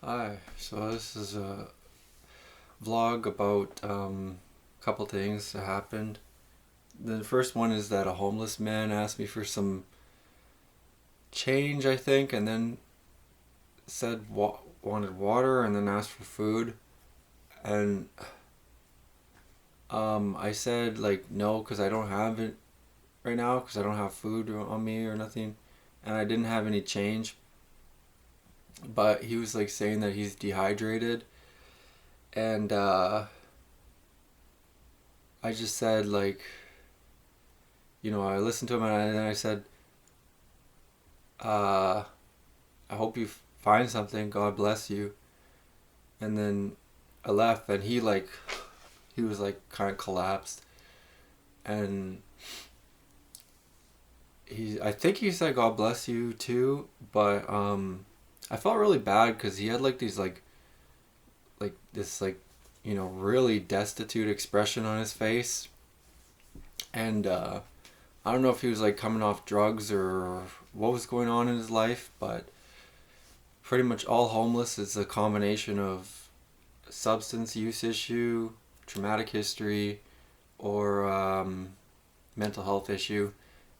Hi, so this is a vlog about a couple things that happened. The first one is that a homeless man asked me for some change, I think, and then said wanted water and then asked for food. And I said, like, no, because I don't have it right now, because I don't have food on me or nothing. And I didn't have any change. But he was like saying that he's dehydrated. And I just said, like, I listened to him and then I said, uh, I hope you find something. God bless you. And then I left, and he was like kind of collapsed, and I think he said God bless you too, but I felt really bad because he had like these like this like really destitute expression on his face, and I don't know if he was like coming off drugs or what was going on in his life, but pretty much all homeless is a combination of substance use issue, traumatic history, or mental health issue,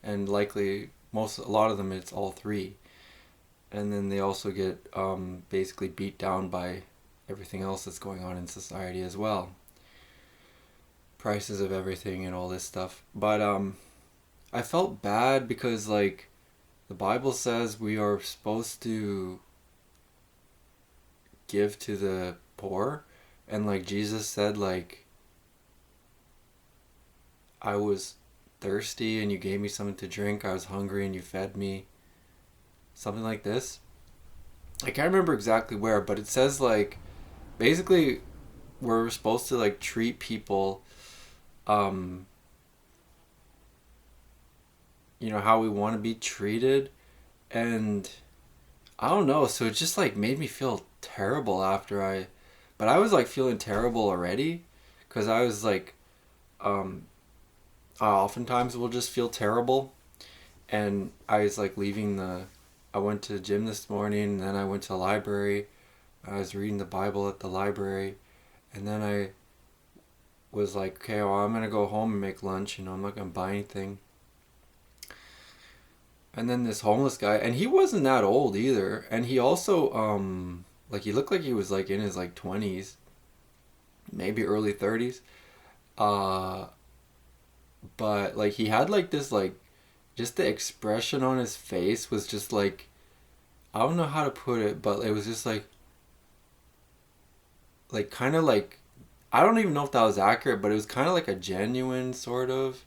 and likely a lot of them it's all three. And then they also get basically beat down by everything else that's going on in society as well. Prices of everything and all this stuff. But I felt bad because like the Bible says we are supposed to give to the poor, and like Jesus said, like, I was thirsty and you gave me something to drink, I was hungry and you fed me, something like this. I can't remember exactly where, but it says like basically we're supposed to like treat people um how we want to be treated. And I don't know, so it just like made me feel terrible after but I was like feeling terrible already because I was like um I oftentimes will just feel terrible. And I was like I went to the gym this morning, and then I went to the library. I was reading the Bible at the library, and then I was like, okay, well, I'm gonna go home and make lunch. I'm not gonna buy anything. And then this homeless guy, and he wasn't that old either, and he also like he looked like he was like in his like 20s, maybe early 30s. Uh, but like he had like this like just the expression on his face was just like, I don't know how to put it, but it was just like kind of like, I don't even know if that was accurate, but it was kind of like a genuine sort of.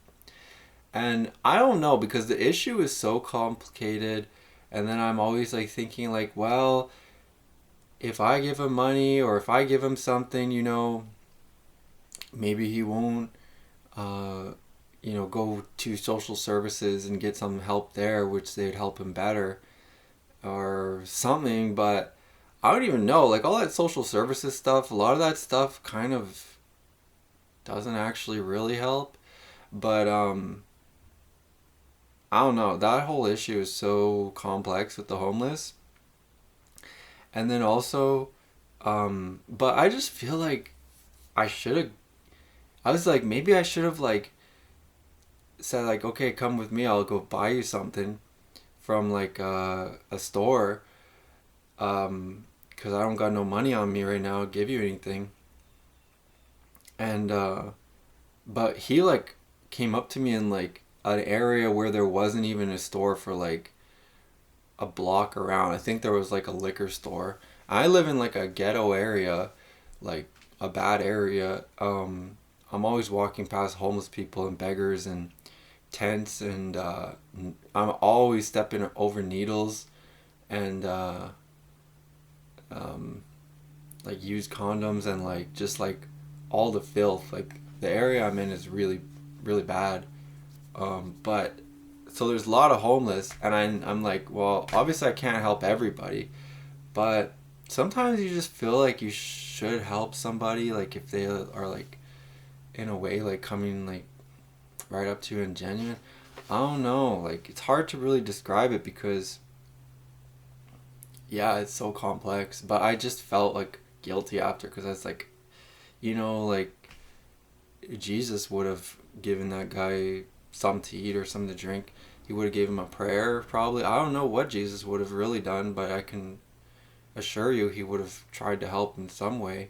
And I don't know because the issue is so complicated, and then I'm always like thinking like, well, if I give him money or if I give him something, maybe he won't uh go to social services and get some help there, which they'd help him better or something. But I don't even know. Like all that social services stuff, a lot of that stuff kind of doesn't actually really help. But I don't know. That whole issue is so complex with the homeless. And then also, but I just feel like I should have. I was like, maybe I should have like said like, okay, come with me. I'll go buy you something from like a store. Cause I don't got no money on me right now. I'll give you anything. And but he like came up to me in like an area where there wasn't even a store for like a block around. I think there was like a liquor store. I live in like a ghetto area, like a bad area. I'm always walking past homeless people and beggars and tents, and I'm always stepping over needles and um, like used condoms and like just like all the filth. Like the area I'm in is really really bad. But so there's a lot of homeless, and I'm like, well, obviously I can't help everybody, but sometimes you just feel like you should help somebody, like if they are like in a way like coming like right up to you and genuine. I don't know, like it's hard to really describe it because yeah, it's so complex. But I just felt like guilty after because I was like, like Jesus would have given that guy something to eat or something to drink. He would have gave him a prayer probably. I don't know what Jesus would have really done, but I can assure you he would have tried to help in some way.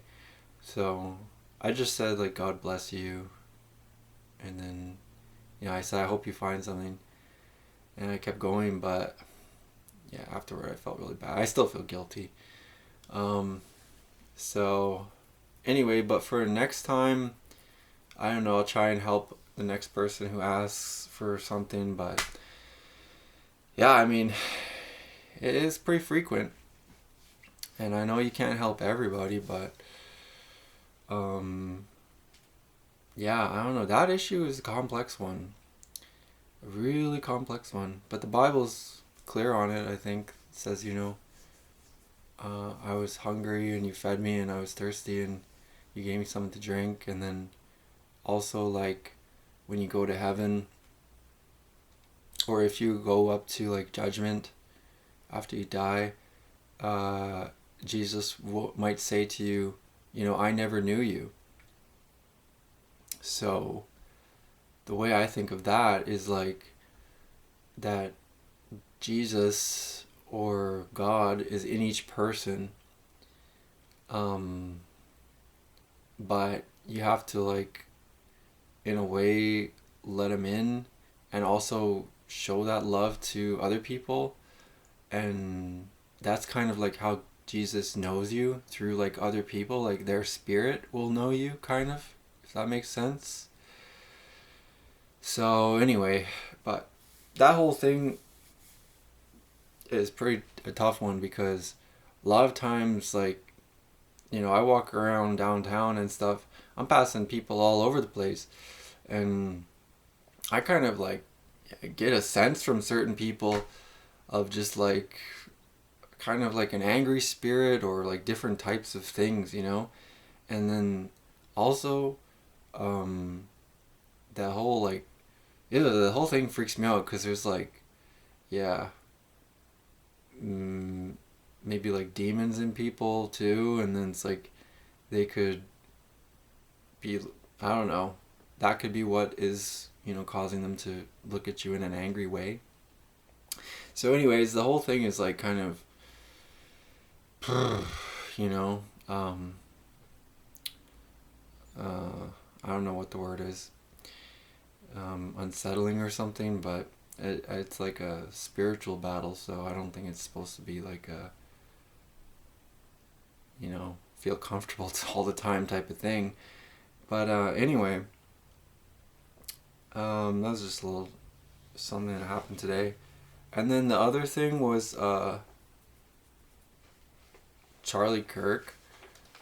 So I just said like God bless you, and then I said I hope you find something, and I kept going, but yeah, afterward I felt really bad. I still feel guilty. Um, so anyway, but for next time, I don't know, I'll try and help the next person who asks for something, but yeah, I mean, it is pretty frequent. And I know you can't help everybody, but um, yeah, I don't know. That issue is a complex one. A really complex one. But the Bible's clear on it, I think. It says, I was hungry and you fed me, and I was thirsty and you gave me something to drink. And then also, like, when you go to heaven, or if you go up to, like, judgment after you die, Jesus might say to you, I never knew you. So the way I think of that is like that Jesus or God is in each person, but you have to, like, in a way, let him in and also show that love to other people. And that's kind of like how Jesus knows you, through like other people, like their spirit will know you, kind of, if that makes sense. So anyway, but that whole thing is pretty a tough one, because a lot of times, like, I walk around downtown and stuff, I'm passing people all over the place, and I kind of like get a sense from certain people of just like kind of like an angry spirit or like different types of things, and then also that whole like, yeah, the whole thing freaks me out because there's like, yeah, maybe like demons in people too, and then it's like they could be, I don't know, that could be what is, causing them to look at you in an angry way. So anyways, the whole thing is like kind of, you know, um, I don't know what the word is, unsettling or something, but it's like a spiritual battle, so I don't think it's supposed to be like a, feel comfortable all the time type of thing. But anyway, that was just a little something that happened today. And then the other thing was Charlie Kirk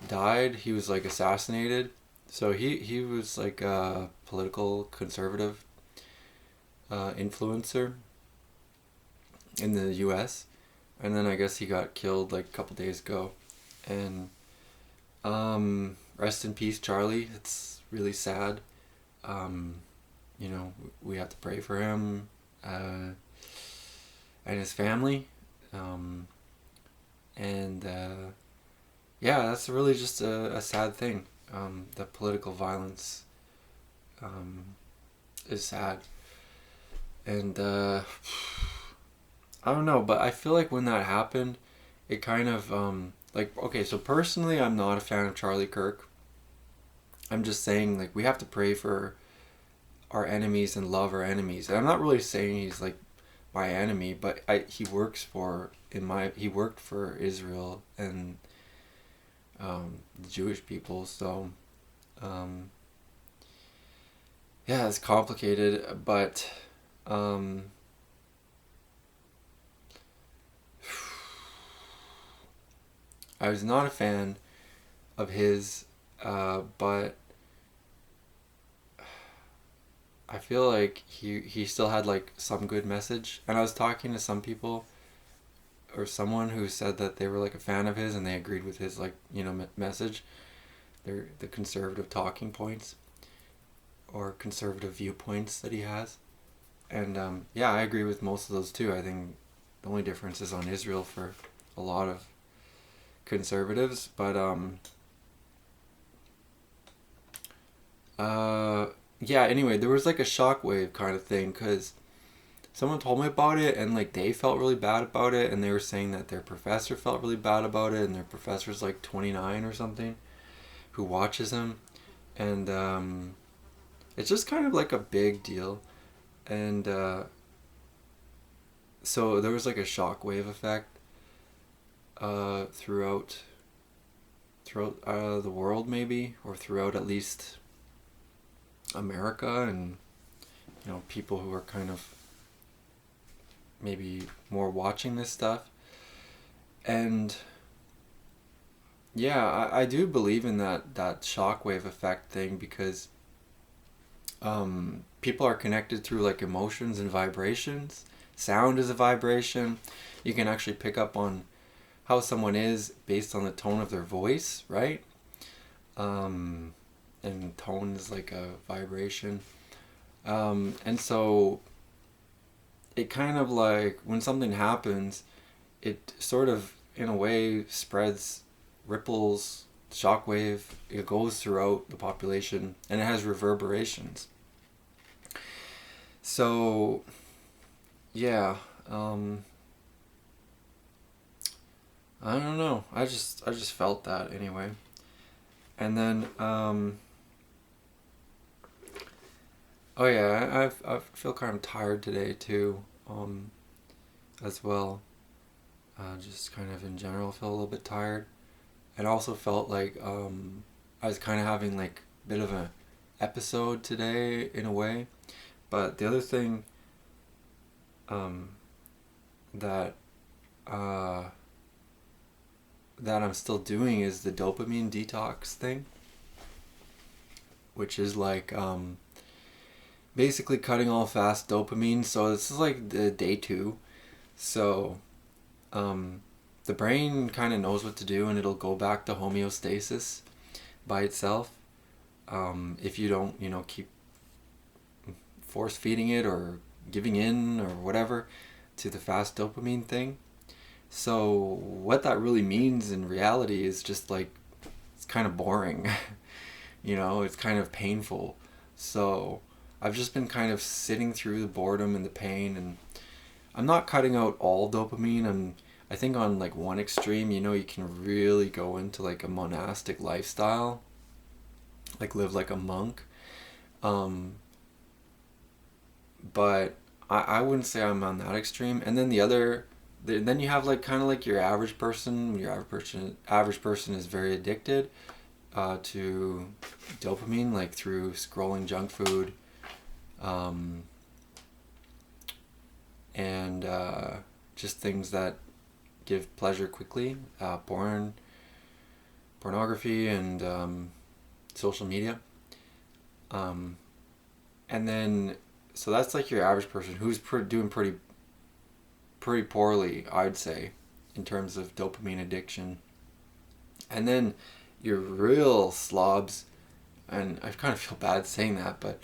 died. He was like assassinated. So he was like a political conservative influencer in the U.S. And then I guess he got killed like a couple days ago. And rest in peace, Charlie. It's really sad. We have to pray for him and his family. And yeah, that's really just a sad thing. The political violence is sad. And I don't know, but I feel like when that happened, it kind of, like, okay, so personally, I'm not a fan of Charlie Kirk. I'm just saying, like, we have to pray for our enemies and love our enemies. And I'm not really saying he's, like, my enemy, but he works for, he worked for Israel and the Jewish people, so, yeah, it's complicated, but, I was not a fan of his, but I feel like he still had like some good message. And I was talking to some people or someone who said that they were like a fan of his and they agreed with his like, message. They're the conservative talking points or conservative viewpoints that he has. And yeah, I agree with most of those too. I think the only difference is on Israel for a lot of conservatives, but yeah, anyway, there was like a shockwave kind of thing because someone told me about it and like they felt really bad about it, and they were saying that their professor felt really bad about it, and their professor's like 29 or something who watches him, and it's just kind of like a big deal. And so there was like a shockwave effect throughout the world, maybe, or throughout at least America, and people who are kind of maybe more watching this stuff. And yeah, I do believe in that shockwave effect thing because people are connected through like emotions and vibrations. Sound is a vibration. You can actually pick up on how someone is based on the tone of their voice, right? And tone is like a vibration. And so it kind of like when something happens, it sort of in a way spreads, ripples, shockwave. It goes throughout the population and it has reverberations. So yeah, I don't know. I just felt that anyway. And then oh yeah, I feel kind of tired today too, as well. Just kind of in general feel a little bit tired. And also felt like I was kind of having like a bit of an episode today in a way. But the other thing that that I'm still doing is the dopamine detox thing, which is like basically cutting all fast dopamine. So this is like the day 2. So the brain kind of knows what to do and it'll go back to homeostasis by itself if you don't keep force feeding it or giving in or whatever to the fast dopamine thing. So what that really means in reality is just like it's kind of boring. It's kind of painful. So I've just been kind of sitting through the boredom and the pain, and I'm not cutting out all dopamine. I think on like one extreme, you can really go into like a monastic lifestyle, like live like a monk. But I wouldn't say I'm on that extreme. And then then you have like kind of like your average person. Your average person is very addicted to dopamine, like through scrolling junk food, and just things that give pleasure quickly, pornography and social media. And then so that's like your average person who's doing pretty poorly, I'd say, in terms of dopamine addiction. And then your real slobs, and I kind of feel bad saying that, but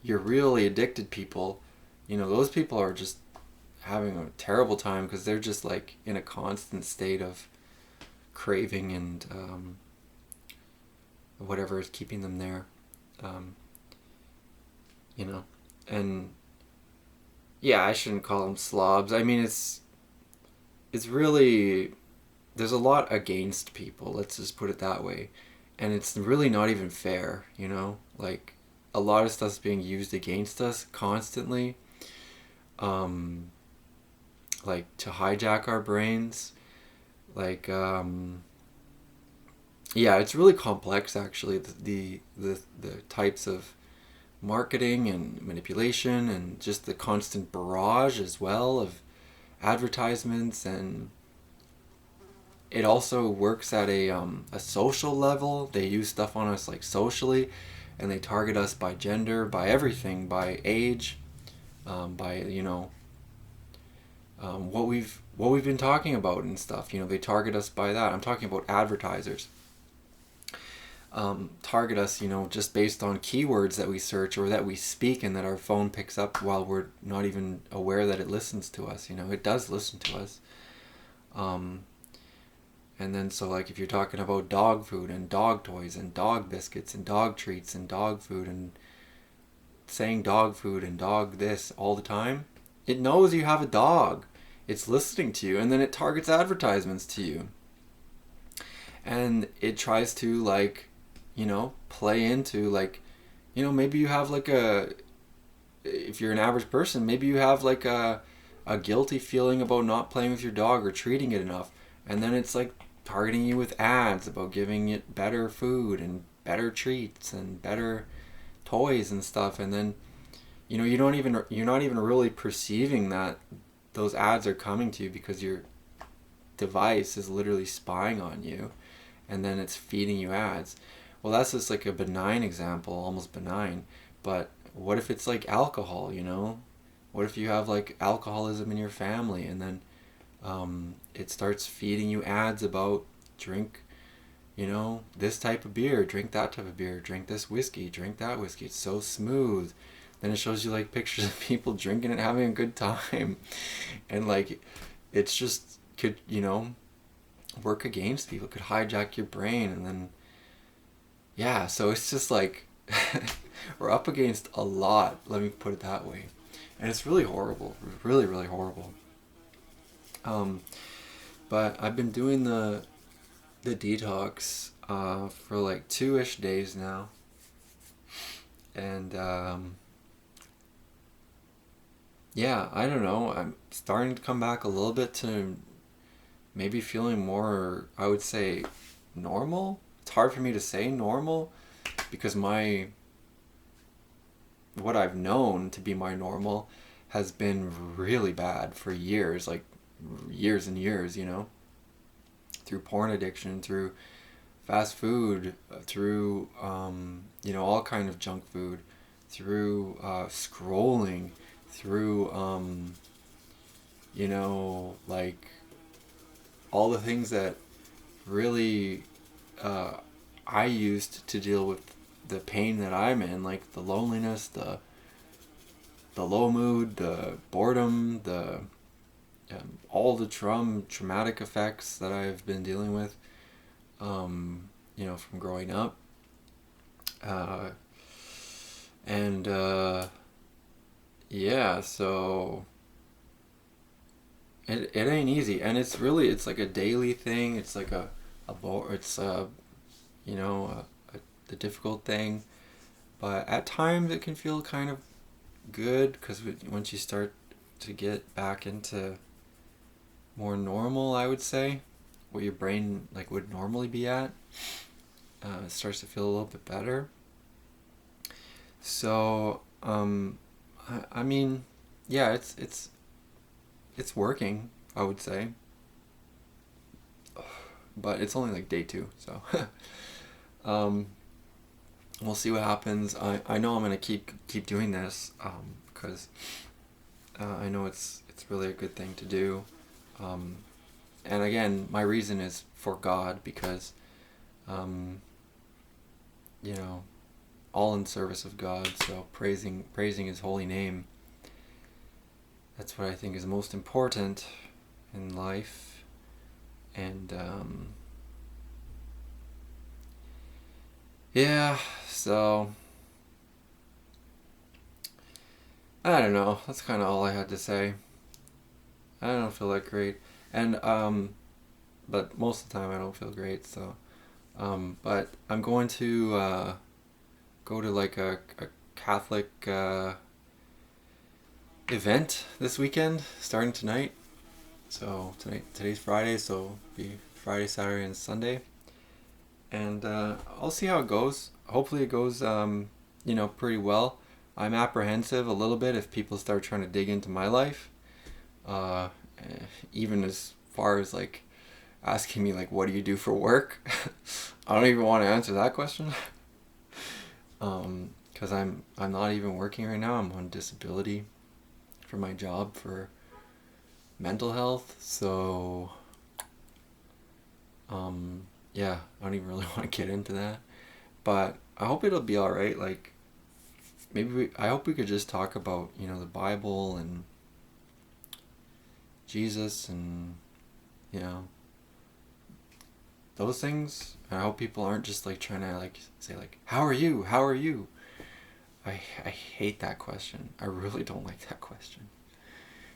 your really addicted people, those people are just having a terrible time because they're just like in a constant state of craving and whatever is keeping them there. And yeah, I shouldn't call them slobs. I mean, it's really, there's a lot against people, let's just put it that way. And it's really not even fair, like a lot of stuff's being used against us constantly, like to hijack our brains, like yeah, it's really complex actually, the types of marketing and manipulation and just the constant barrage as well of advertisements. And it also works at a social level. They use stuff on us like socially, and they target us by gender, by everything, by age, by what we've been talking about and stuff. They target us by that. I'm talking about advertisers. Target us, just based on keywords that we search or that we speak and that our phone picks up while we're not even aware that it listens to us. It does listen to us. And then so like if you're talking about dog food and dog toys and dog biscuits and dog treats and dog food and saying dog food and dog this all the time, it knows you have a dog. It's listening to you, and then it targets advertisements to you. And it tries to like, play into like, maybe you have like if you're an average person, maybe you have like a guilty feeling about not playing with your dog or treating it enough. And then it's like targeting you with ads about giving it better food and better treats and better toys and stuff. And then, you're not even really perceiving that those ads are coming to you because your device is literally spying on you, and then it's feeding you ads. Well, that's just like a benign example, almost benign. But what if it's like alcohol, What if you have like alcoholism in your family, and then it starts feeding you ads about drink, this type of beer, drink that type of beer, drink this whiskey, drink that whiskey. It's so smooth. Then it shows you like pictures of people drinking and having a good time. And like, it's just could, work against people, could hijack your brain. And then, yeah, so it's just like, we're up against a lot, let me put it that way. And it's really horrible, really, really horrible. But I've been doing the detox for like 2-ish days now. And yeah, I don't know. I'm starting to come back a little bit to maybe feeling more, I would say, normal. It's hard for me to say normal because what I've known to be my normal has been really bad for years, like years and years, through porn addiction, through fast food, through, all kind of junk food, through scrolling, through, like all the things that really I used to deal with the pain that I'm in, like the loneliness, the low mood, the boredom, the all the traumatic effects that I've been dealing with, from growing up. Yeah, so it ain't easy, and it's like a daily thing. It's like the difficult thing, but at times it can feel kind of good because once you start to get back into more normal, I would say, where your brain like would normally be at, it starts to feel a little bit better. So I mean, yeah, it's working, I would say, but it's only like day 2, so we'll see what happens. I know I'm gonna keep doing this because I know it's really a good thing to do, and again, my reason is for God, because all in service of God. So praising His holy name. That's what I think is most important in life, and yeah. So I don't know. That's kind of all I had to say. I don't feel that great, and but most of the time I don't feel great. So, but I'm going to go to like a Catholic event this weekend, starting tonight. So today's Friday, so it'll be Friday, Saturday, and Sunday, and I'll see how it goes. Hopefully, it goes pretty well. I'm apprehensive a little bit if people start trying to dig into my life, even as far as like asking me like, what do you do for work? I don't even want to answer that question. Because I'm not even working right now. I'm on disability for my job for mental health. So yeah, I don't even really want to get into that. But I hope it'll be all right. Like I hope we could just talk about the Bible and Jesus and those things. And I hope people aren't just like trying to like say like, how are you? How are you? I hate that question. I really don't like that question.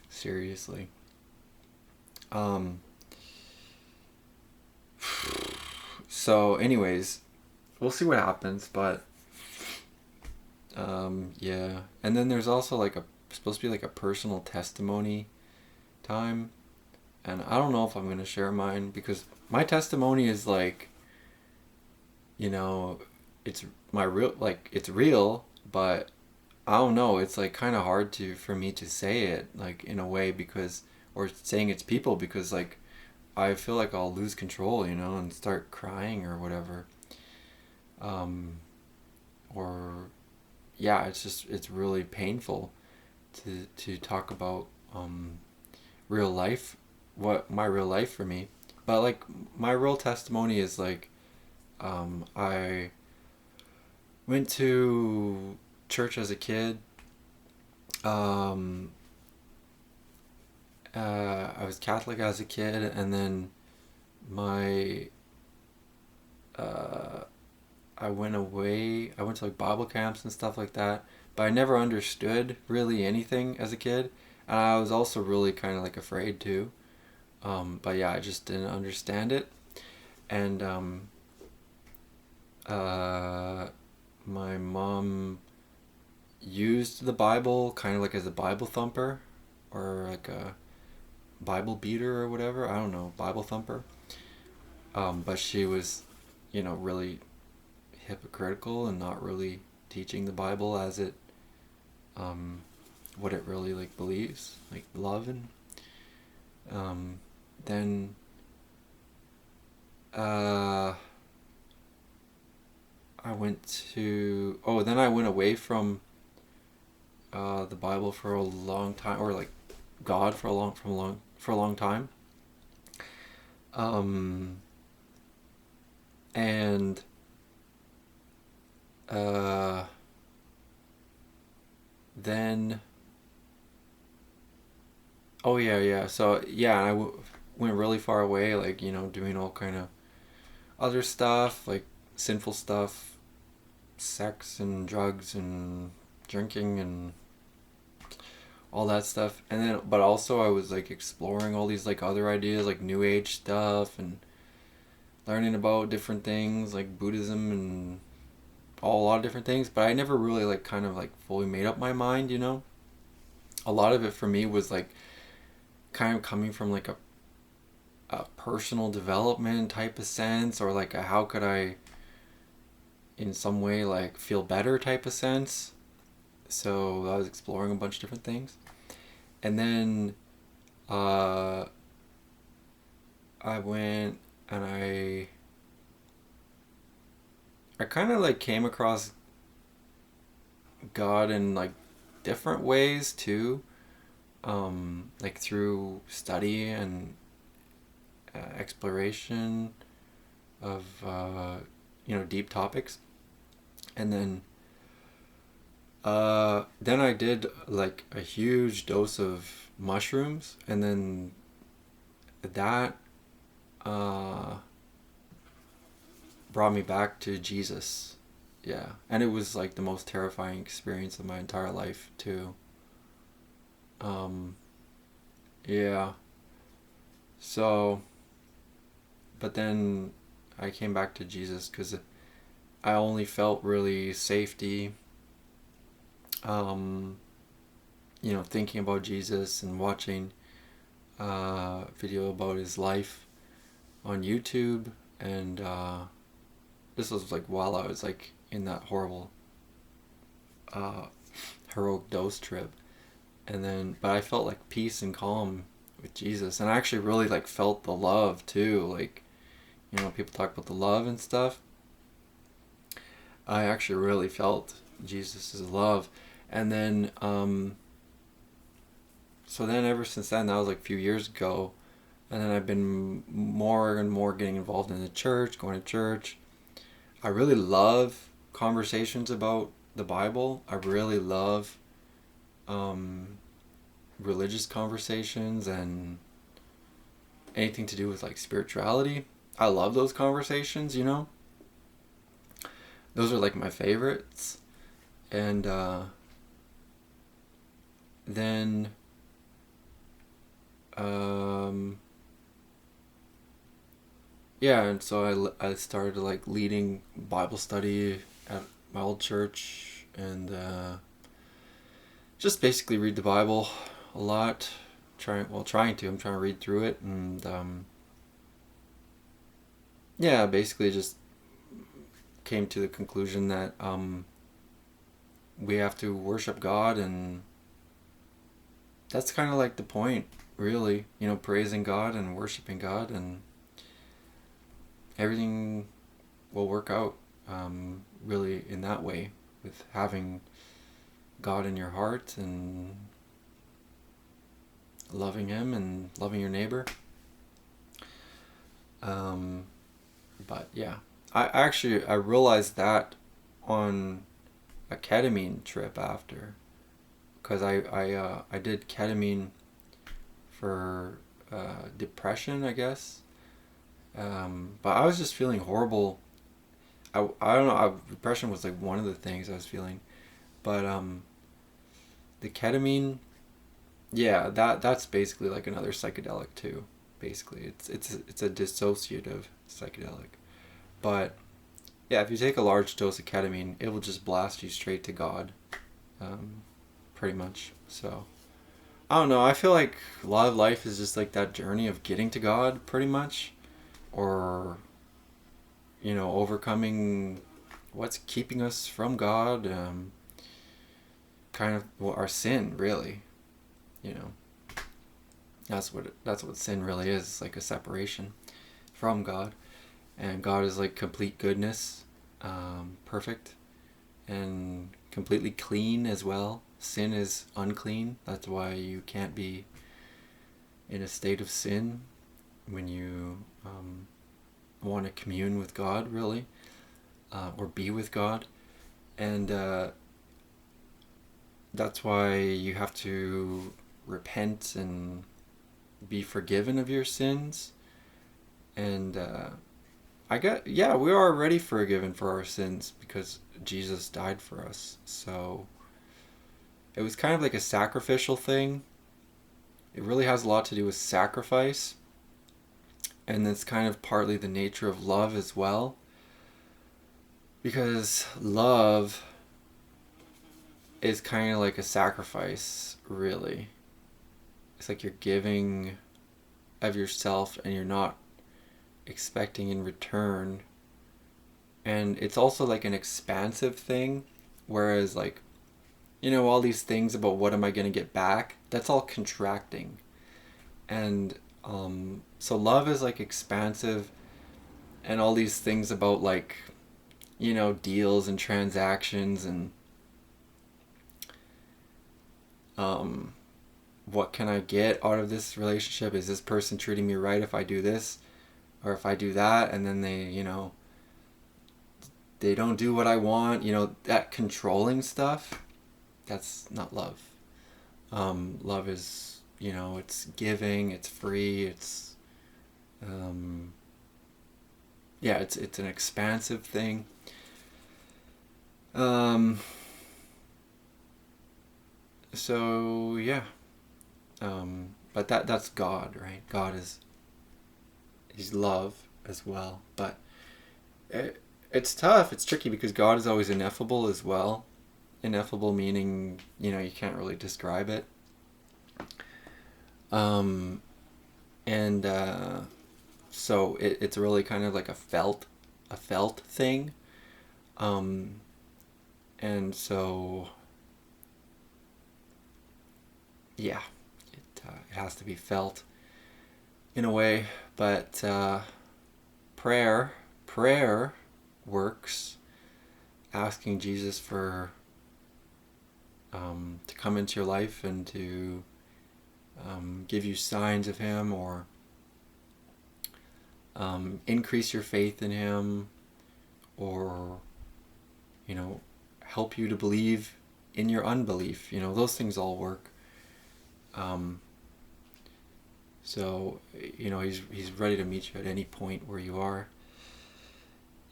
Seriously. Um, so anyways, we'll see what happens, but yeah. And then there's also like a supposed to be like a personal testimony time, and I don't know if I'm going to share mine because my testimony is like, you know, it's my real like it's real, but I don't know, it's like kind of hard to for me to say it like in a way because or saying it's people because like I feel like I'll lose control, you know, and start crying or whatever. Um, or yeah, it's just it's really painful to talk about real life, what my real life for me. But like my real testimony is like I went to church as a kid. Um, I was Catholic as a kid, and then my uh, I went away. I went to like Bible camps and stuff like that, but I never understood really anything as a kid, and I was also really kind of like afraid too. But yeah, I just didn't understand it, and uh, my mom used the Bible kind of like as a Bible thumper, or like a Bible beater or whatever. I don't know, Bible thumper. But she was, you know, really hypocritical and not really teaching the Bible as it, um, what it really like believes, like love and um, then uh, then I went away from the Bible for a long time, or like God for a long time. Um, and uh, then oh yeah, yeah. So yeah, went really far away, like you know, doing all kind of other stuff, like sinful stuff, sex and drugs and drinking and all that stuff. And then, but also I was like exploring all these like other ideas, like New Age stuff, and learning about different things like Buddhism and all a lot of different things. But I never really like kind of like fully made up my mind, you know. A lot of it for me was like kind of coming from like a personal development type of sense, or like a how could I in some way like feel better type of sense. So I was exploring a bunch of different things, and then uh, I went and I kind of like came across God in like different ways too, like through study and exploration of you know, deep topics, and then I did like a huge dose of mushrooms, and then that uh, brought me back to Jesus. Yeah, and it was like the most terrifying experience of my entire life too. Um, yeah. So, but then I came back to Jesus because I only felt really safety. Um, you know, thinking about Jesus and watching video about his life on YouTube, and this was like while I was like in that horrible uh, heroic dose trip, and then but I felt like peace and calm with Jesus, and I actually really like felt the love too. Like, you know, people talk about the love and stuff. I actually really felt Jesus' love, and then so then ever since then, that was like a few years ago, and then I've been more and more getting involved in the church, going to church. I really love conversations about the Bible. I really love um, religious conversations and anything to do with like spirituality. I love those conversations, you know. Those are like my favorites. And then um, yeah, and so I started like leading Bible study at my old church, and just basically read the Bible a lot. Trying to. I'm trying to read through it, and yeah, basically just came to the conclusion that we have to worship God, and that's kind of like the point, really. You know, praising God and worshiping God, and everything will work out really in that way, with having God in your heart and loving Him and loving your neighbor. Um, but yeah, I realized that on a ketamine trip after, because I did ketamine for depression, I guess. But I was just feeling horrible. I don't know. Depression was like one of the things I was feeling, but the ketamine, yeah, that's basically like another psychedelic too. Basically, it's a dissociative psychedelic. But yeah, if you take a large dose of ketamine, it will just blast you straight to God, um, pretty much. So I don't know. I feel like a lot of life is just like that journey of getting to God, pretty much, or overcoming what's keeping us from God. Kind of our sin, really. You know, that's what sin really is. It's like a separation from God, and God is like complete goodness, perfect, and completely clean as well. Sin is unclean. That's why you can't be in a state of sin when you want to commune with God, really, or be with God. And that's why you have to repent and be forgiven of your sins. And yeah, we are already forgiven for our sins because Jesus died for us. So it was kind of like a sacrificial thing. It really has a lot to do with sacrifice. And that's kind of partly the nature of love as well. Because love is kind of like a sacrifice, really. It's like you're giving of yourself and you're not expecting in return. And it's also like an expansive thing, whereas like, all these things about what am I going to get back, that's all contracting. And so love is like expansive, and all these things about like, deals and transactions and what can I get out of this relationship? Is this person treating me right if I do this or if I do that? And then they don't do what I want, that controlling stuff, that's not love. Love is, it's giving, it's free, yeah, it's an expansive thing. So yeah, but that's God, right? He's love as well, but it's tough. It's tricky because God is always ineffable as well. Ineffable meaning, you can't really describe it. And so it's really kind of like a felt thing. And so yeah, it has to be felt in a way, but prayer works. Asking Jesus to come into your life and to give you signs of Him, or increase your faith in Him, or help you to believe in your unbelief. Those things all work. So, he's ready to meet you at any point where you are.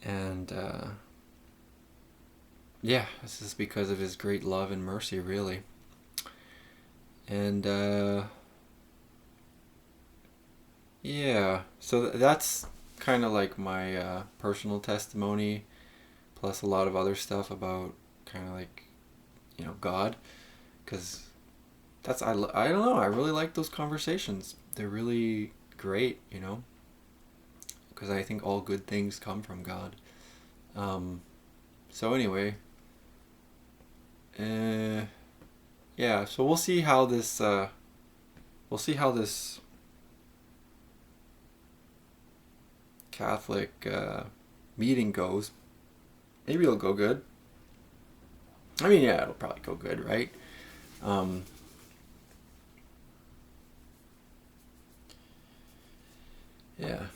And yeah, this is because of his great love and mercy, really. And yeah, so that's kind of like my personal testimony, plus a lot of other stuff about kind of like, God. Because I don't know, I really like those conversations. They're really great, because I think all good things come from God. So anyway, uh, yeah, so we'll see how this Catholic meeting goes. Maybe it'll go good. I mean, yeah, it'll probably go good, right? Um, yeah.